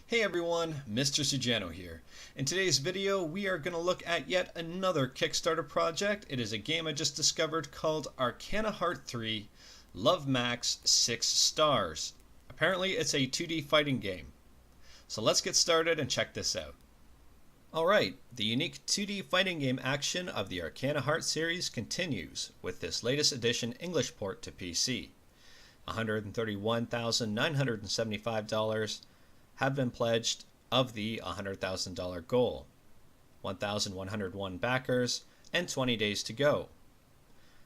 Hey everyone, Mr. Sujano here. In today's video, we are going to look at yet another Kickstarter project. It is a game I just discovered called Arcana Heart 3, Love Max 6 stars. Apparently it's a 2D fighting game. So let's get started and check this out. Alright, the unique 2D fighting game action of the Arcana Heart series continues with this latest edition English port to PC. $131,975 have been pledged of the $100,000 goal. 1,101 backers and 20 days to go.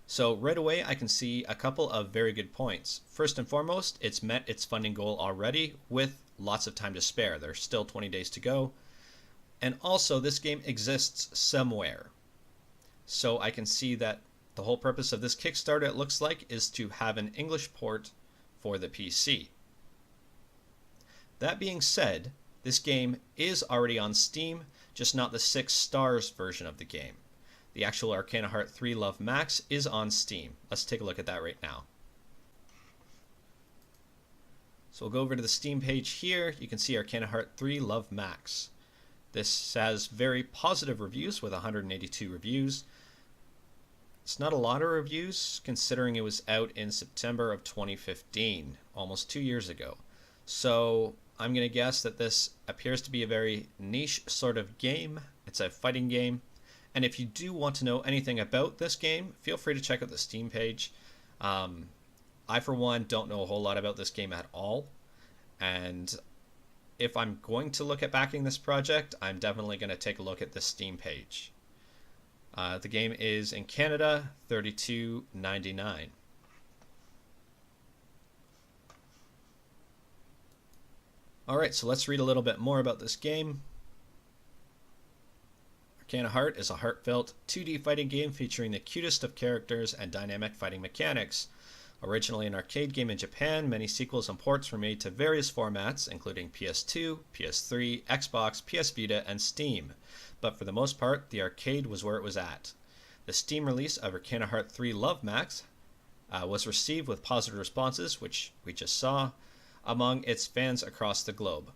So right away I can see a couple of very good points. First and foremost, it's met its funding goal already with lots of time to spare. There's still 20 days to go. And also this game exists somewhere. So I can see that the whole purpose of this Kickstarter, it looks like, is to have an English port for the PC. That being said, this game is already on Steam, just not the 6 stars version of the game. The actual Arcana Heart 3 Love Max is on Steam. Let's take a look at that right now. So we'll go over to the Steam page here. You can see Arcana Heart 3 Love Max. This has very positive reviews with 182 reviews. It's not a lot of reviews considering it was out in September of 2015, almost 2 years ago. So I'm going to guess that this appears to be a very niche sort of game. It's a fighting game. And if you do want to know anything about this game, feel free to check out the Steam page. I, for one, don't know a whole lot about this game at all. And if I'm going to look at backing this project, I'm definitely going to take a look at the Steam page. The game is in Canada, $32.99. Alright, so let's read a little bit more about this game. Arcana Heart is a heartfelt 2D fighting game featuring the cutest of characters and dynamic fighting mechanics. Originally an arcade game in Japan, many sequels and ports were made to various formats, including PS2, PS3, Xbox, PS Vita, and Steam. But for the most part, the arcade was where it was at. The Steam release of Arcana Heart 3 Love Max was received with positive responses, which we just saw, among its fans across the globe.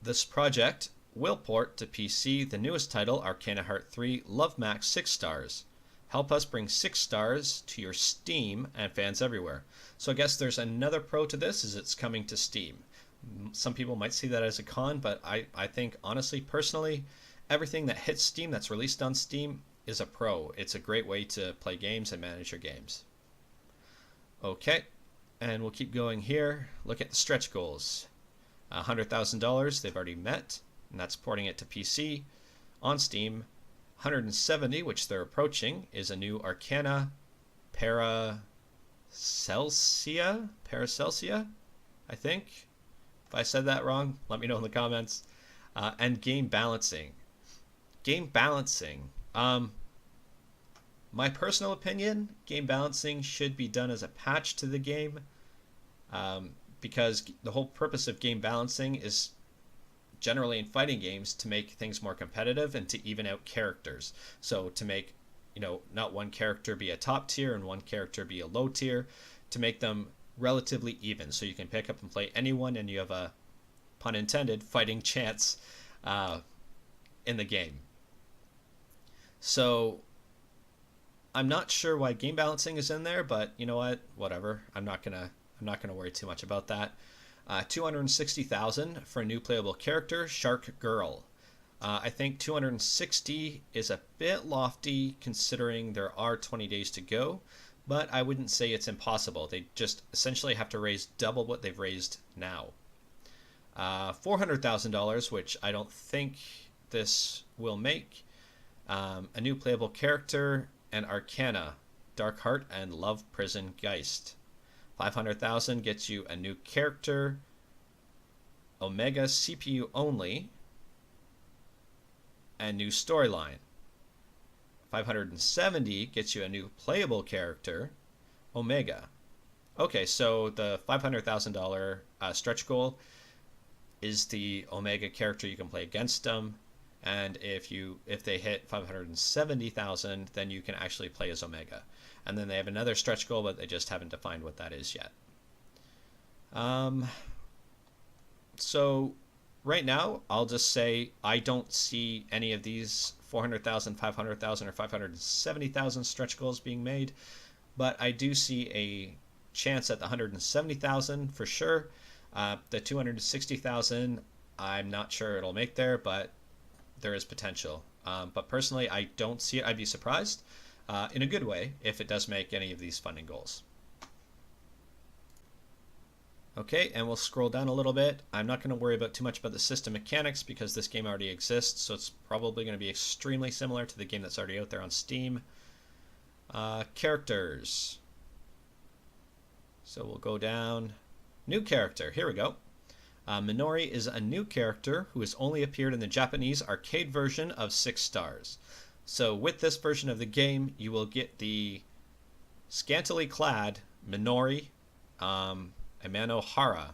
This project will port to PC the newest title, Arcana Heart 3 Love Max 6 stars. Help us bring 6 stars to your Steam and fans everywhere. So I guess there's another pro to this, is it's coming to Steam. Some people might see that as a con, but I think, honestly, personally, everything that hits Steam, that's released on Steam, is a pro. It's a great way to play games and manage your games. Okay, and we'll keep going here. Look at the stretch goals. $100,000 they've already met, and that's porting it to PC. On Steam, 170, which they're approaching, is a new Arcana Paracelsia, I think. If I said that wrong, let me know in the comments. And game balancing. Game balancing. My personal opinion, game balancing should be done as a patch to the game, because the whole purpose of game balancing is generally in fighting games to make things more competitive and to even out characters. So to make, not one character be a top tier and one character be a low tier, to make them relatively even so you can pick up and play anyone and you have a, pun intended, fighting chance in the game. So I'm not sure why game balancing is in there, but you know what, whatever. I'm not gonna worry too much about that. $260,000 for a new playable character, Shark Girl. I think 260 is a bit lofty considering there are 20 days to go, but I wouldn't say it's impossible. They just essentially have to raise double what they've raised now. $400,000, which I don't think this will make. A new playable character, and Arcana, Dark Heart, and Love Prison Geist. $500,000 gets you a new character, Omega CPU only, and new storyline. $570 gets you a new playable character, Omega. Okay, so the $500,000 stretch goal is the Omega character you can play against them, and if they hit 570,000, then you can actually play as Omega. And then they have another stretch goal, but they just haven't defined what that is yet. Let's So right now, I'll just say I don't see any of these 400,000, 500,000, or 570,000 stretch goals being made, but I do see a chance at the 170,000 for sure. The 260,000, I'm not sure it'll make there, but there is potential. But personally, I don't see it. I'd be surprised in a good way if it does make any of these funding goals. Okay, and we'll scroll down a little bit. I'm not going to worry about too much about the system mechanics because this game already exists, so it's probably going to be extremely similar to the game that's already out there on Steam. Characters. So we'll go down. New character. Here we go. Minori is a new character who has only appeared in the Japanese arcade version of 6 stars. So with this version of the game, you will get the scantily clad Minori Amanohara.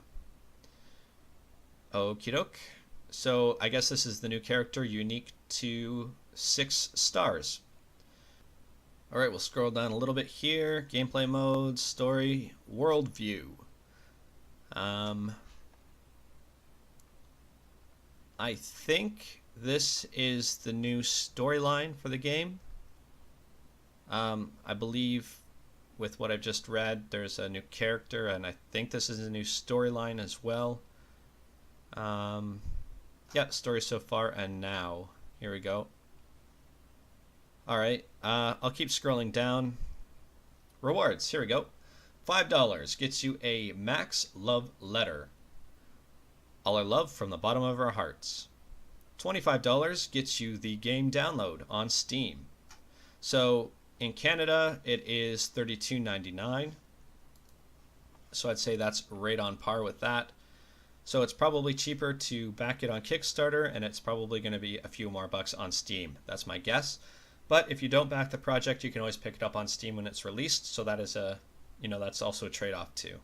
Okie doke. So I guess this is the new character unique to 6 stars. Alright, we'll scroll down a little bit here. Gameplay modes, story, worldview. I think this is the new storyline for the game. I believe with what I've just read, there's a new character, and I think this is a new storyline as well. Yeah, story so far and now. Here we go. Alright, I'll keep scrolling down. Rewards, here we go. $5 gets you a Max Love Letter. All our love from the bottom of our hearts. $25 gets you the game download on Steam. So in Canada, it is $32.99. So I'd say that's right on par with that. So it's probably cheaper to back it on Kickstarter, and it's probably going to be a few more bucks on Steam. That's my guess. But if you don't back the project, you can always pick it up on Steam when it's released. So that is that's also a trade-off too.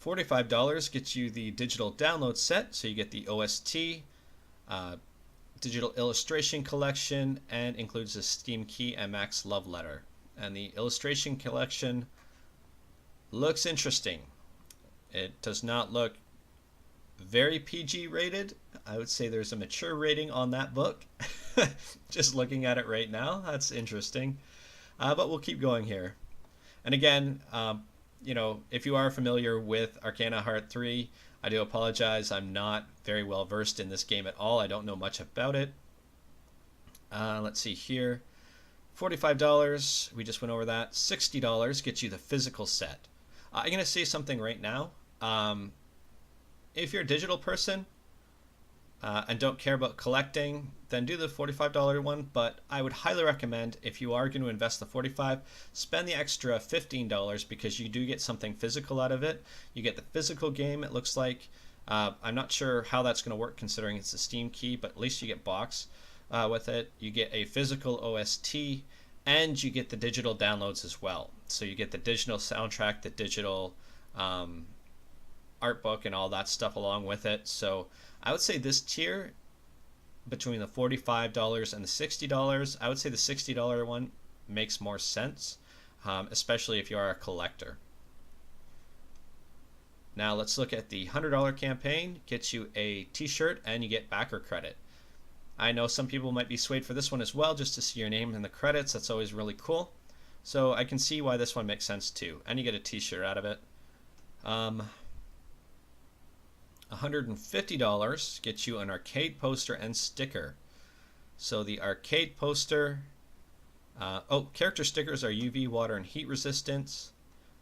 $45 gets you the digital download set, so you get the OST, digital illustration collection, and includes a Steam key and Max Love Letter. And the illustration collection looks interesting. It does not look very PG rated. I would say there's a mature rating on that book. Just looking at it right now, that's interesting. But we'll keep going here. And again, if you are familiar with Arcana Heart 3, I do apologize. I'm not very well versed in this game at all. I don't know much about it. Let's see here. $45, we just went over that. $60 gets you the physical set. I'm going to say something right now. If you're a digital person and don't care about collecting, then do the $45 one. But I would highly recommend, if you are going to invest the $45, spend the extra $15 because you do get something physical out of it. You get the physical game, it looks like. I'm not sure how that's going to work considering it's a Steam key, but at least you get box with it. You get a physical OST, and you get the digital downloads as well. So you get the digital soundtrack, the digital art book, and all that stuff along with it. So I would say this tier, between the $45 and the $60, I would say the $60 one makes more sense, especially if you are a collector. Now let's look at the $100 campaign. Gets you a t-shirt and you get backer credit. I know some people might be swayed for this one as well, just to see your name in the credits. That's always really cool. So I can see why this one makes sense too. And you get a t-shirt out of it. $150 gets you an arcade poster and sticker. So the arcade poster, character stickers are UV, water, and heat resistance.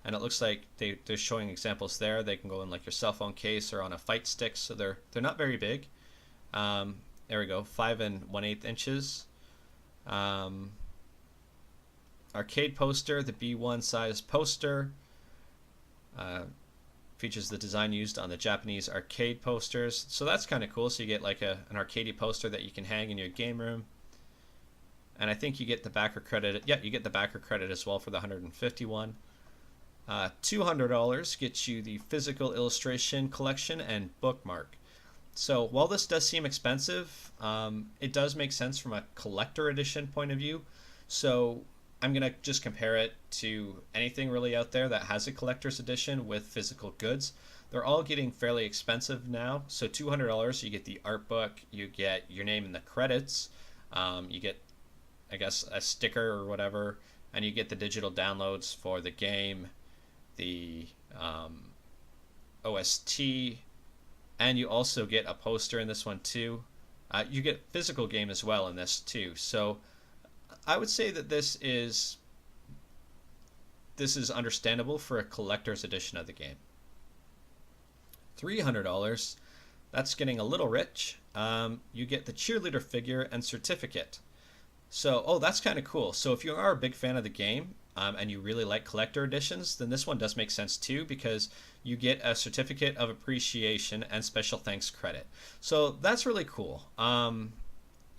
And it looks like they're showing examples there. They can go in like your cell phone case or on a fight stick. So they're not very big. There we go, 5 1/8 inches. Arcade poster, the B1 size poster. Features the design used on the Japanese arcade posters. So that's kind of cool. So you get like an arcadey poster that you can hang in your game room. And I think you get the backer credit. Yeah, you get the backer credit as well for the 151. $200 gets you the physical illustration collection and bookmark. So while this does seem expensive, it does make sense from a collector edition point of view. So I'm going to just compare it to anything really out there that has a collector's edition with physical goods. they're all getting fairly expensive now. So $200, you get the art book, you get your name in the credits, you get, I guess, a sticker or whatever, and you get the digital downloads for the game, the OST, and you also get a poster in this one too. You get physical game as well in this too. So I would say that this is understandable for a collector's edition of the game. $300, that's getting a little rich. You get the cheerleader figure and certificate. So, oh, that's kind of cool. So if you are a big fan of the game and you really like collector editions, then this one does make sense too, because you get a certificate of appreciation and special thanks credit. So that's really cool.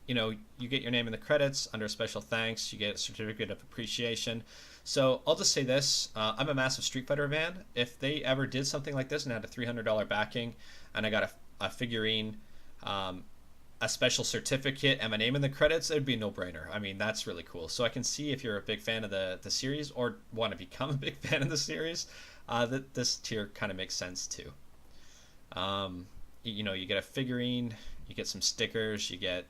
You know, you get your name in the credits under special thanks, you get a certificate of appreciation. So I'll just say this, I'm a massive Street Fighter fan. If they ever did something like this and had a $300 backing and I got a figurine, a special certificate and my name in the credits, it would be a no-brainer. I mean, that's really cool. So I can see if you're a big fan of the series or want to become a big fan of the series, that this tier kind of makes sense too. You know, you get a figurine, you get some stickers, you get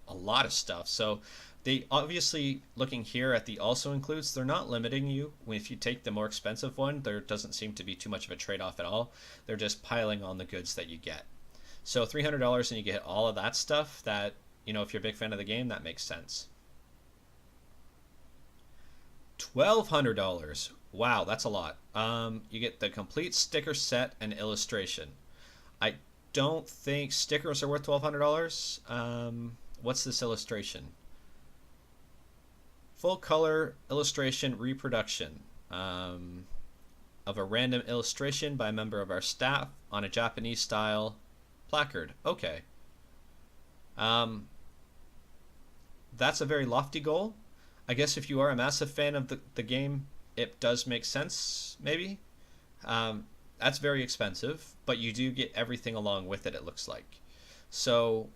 a lot of stuff. So they obviously, looking here at the also includes, they're not limiting you. If you take the more expensive one, there doesn't seem to be too much of a trade-off at all. They're just piling on the goods that you get. So $300 and you get all of that stuff that, you know, if you're a big fan of the game, that makes sense. $1,200. Wow, that's a lot. You get the complete sticker set and illustration. I don't think stickers are worth $1,200. What's this illustration? Full color illustration reproduction of a random illustration by a member of our staff on a Japanese style placard. Okay. That's a very lofty goal. I guess if you are a massive fan of the game, it does make sense, maybe. That's very expensive, but you do get everything along with it, it looks like. So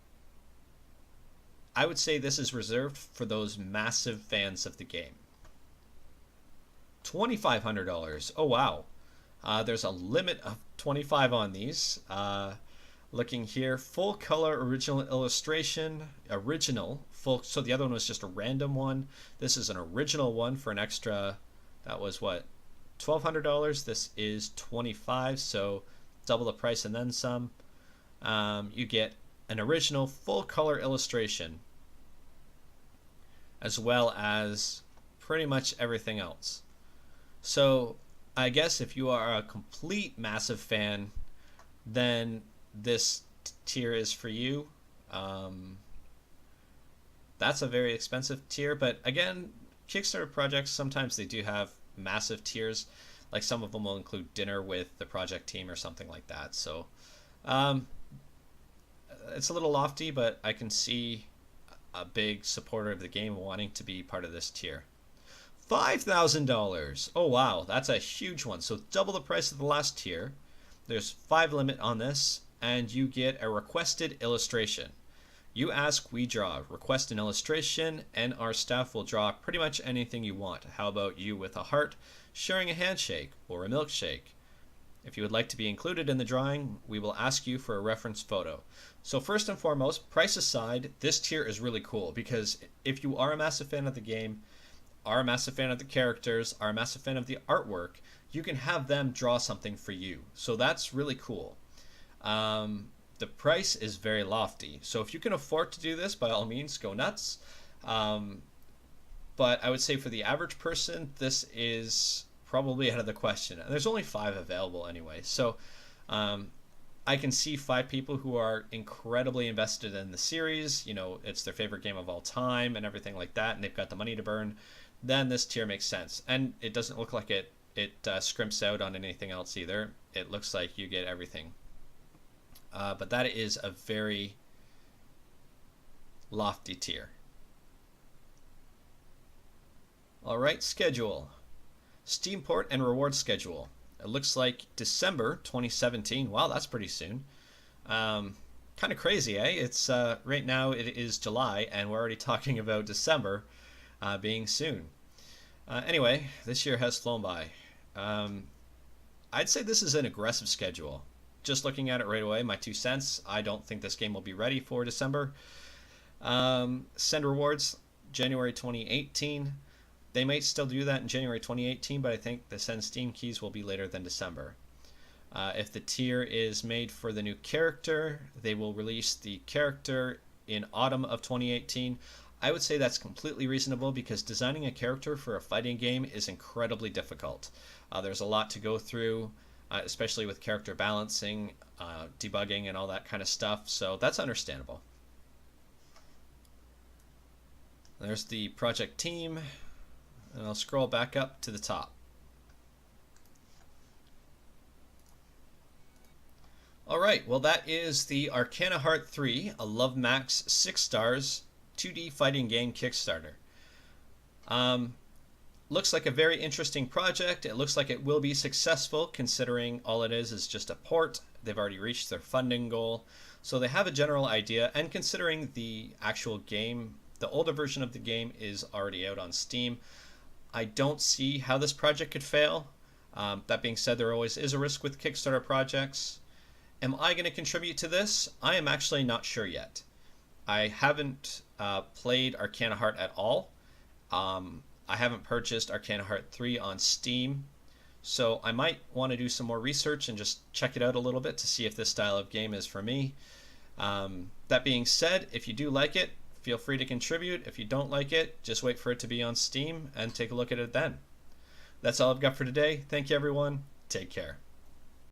I would say this is reserved for those massive fans of the game. $2,500. Oh, wow. There's a limit of 25 on these. Looking here, full color original illustration, so the other one was just a random one. This is an original one for an extra, that was what, $1,200. This is $25, so double the price and then some. You get an original full color illustration, as well as pretty much everything else. So I guess if you are a complete massive fan, then this tier is for you. That's a very expensive tier, but again, Kickstarter projects, sometimes they do have massive tiers. Like some of them will include dinner with the project team or something like that. So it's a little lofty, but I can see a big supporter of the game wanting to be part of this tier. $5,000. Oh wow, that's a huge one. So double the price of the last tier. There's 5 limit on this, and you get a requested illustration. You ask, we draw. Request an illustration, and our staff will draw pretty much anything you want. How about you with a heart, sharing a handshake, or a milkshake? If you would like to be included in the drawing, we will ask you for a reference photo. So first and foremost, price aside, this tier is really cool because if you are a massive fan of the game, are a massive fan of the characters, are a massive fan of the artwork, you can have them draw something for you. So that's really cool. The price is very lofty. So if you can afford to do this, by all means, go nuts. But I would say for the average person, this is probably out of the question. And there's only 5 available anyway. So I can see 5 people who are incredibly invested in the series. You know, it's their favorite game of all time and everything like that, and they've got the money to burn. Then this tier makes sense. And it doesn't look like it scrimps out on anything else either. It looks like you get everything. But that is a very lofty tier. All right, schedule. Steam port and reward schedule. It looks like December 2017. Wow, that's pretty soon. Kind of crazy, eh? It's right now it is July, and we're already talking about December being soon. Anyway, this year has flown by. I'd say this is an aggressive schedule. Just looking at it right away, my 2 cents, I don't think this game will be ready for December. Send rewards, January 2018. They might still do that in January 2018, but I think the send Steam keys will be later than December. If the tier is made for the new character, they will release the character in autumn of 2018. I would say that's completely reasonable because designing a character for a fighting game is incredibly difficult. There's a lot to go through, especially with character balancing, debugging, and all that kind of stuff, so that's understandable. There's the project team, and I'll scroll back up to the top. Alright, well that is the Arcana Heart 3, a Love Max 6 stars 2D fighting game Kickstarter. Looks like a very interesting project. It looks like it will be successful considering all it is just a port. They've already reached their funding goal. So they have a general idea, and considering the actual game, the older version of the game is already out on Steam, I don't see how this project could fail. That being said, there always is a risk with Kickstarter projects. Am I going to contribute to this? I am actually not sure yet. I haven't played Arcana Heart at all. I haven't purchased Arcana Heart 3 on Steam, so I might want to do some more research and just check it out a little bit to see if this style of game is for me. That being said, if you do like it, feel free to contribute. If you don't like it, just wait for it to be on Steam and take a look at it then. That's all I've got for today. Thank you, everyone. Take care.